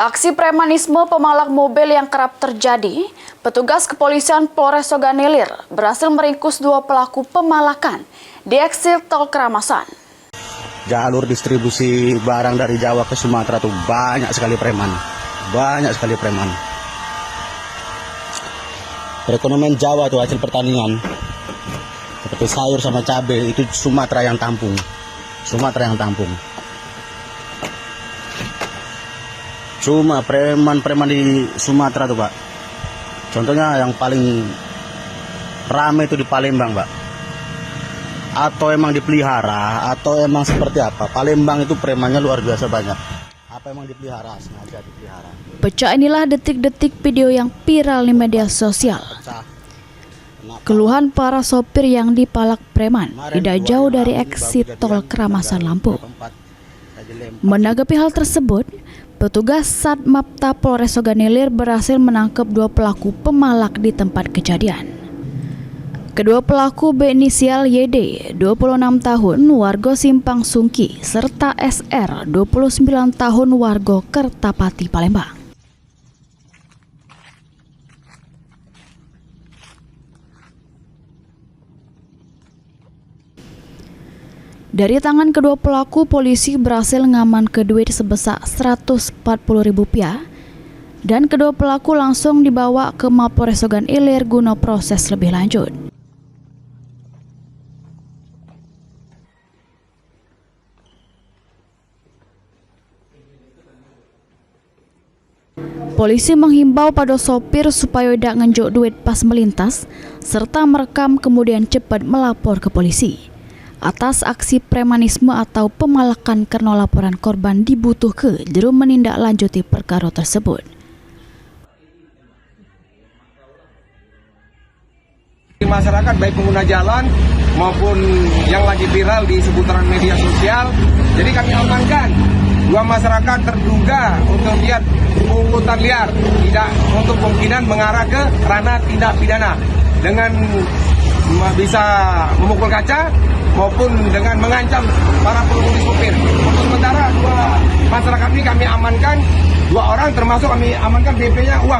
Aksi premanisme pemalak mobil yang kerap terjadi, petugas kepolisian Polres Sogan Ilir berhasil meringkus 2 pelaku pemalakan di eksit tol Keramasan. Jalur distribusi barang dari Jawa ke Sumatera tuh banyak sekali preman. Banyak sekali preman. Perekonomian Jawa tuh hasil pertanian. Seperti sayur sama cabai itu Sumatera yang tampung. Sumatera yang tampung. Cuma preman-preman di Sumatera tuh, Pak. Contohnya yang paling ramai itu di Palembang, Pak. Atau emang dipelihara, atau emang seperti apa. Palembang itu premannya luar biasa banyak. Apa emang dipelihara, sengaja dipelihara. Pecah inilah detik-detik video yang viral di media sosial. Keluhan para sopir yang dipalak preman tidak jauh dari eksit tol Keramasan Lampung. Menanggapi hal tersebut, petugas Satmapta Polres Sogan Ilir berhasil menangkap 2 pelaku pemalak di tempat kejadian. Kedua pelaku berinisial YD, 26 tahun, warga Simpang Sungki, serta SR, 29 tahun, warga Kertapati, Palembang. Dari tangan kedua pelaku, polisi berhasil mengamankan duit sebesar Rp140.000 dan kedua pelaku langsung dibawa ke Mapolres Sogan Ilir guna proses lebih lanjut. Polisi menghimbau pada sopir supaya tidak ngenjuk duit pas melintas, serta merekam kemudian cepat melapor ke polisi. Atas aksi premanisme atau pemalakan karena laporan korban dibutuhkan juru menindaklanjuti perkara tersebut. Masyarakat baik pengguna jalan maupun yang lagi viral di seputaran media sosial, jadi kami amankan 2 masyarakat terduga untuk lihat pungutan liar, tidak untuk kemungkinan mengarah ke ranah tindak pidana dengan bisa memukul kaca maupun dengan mengancam para pengemudi sopir. Untuk sementara 2 masyarakat ini kami amankan, 2 orang termasuk kami amankan DP-nya uang.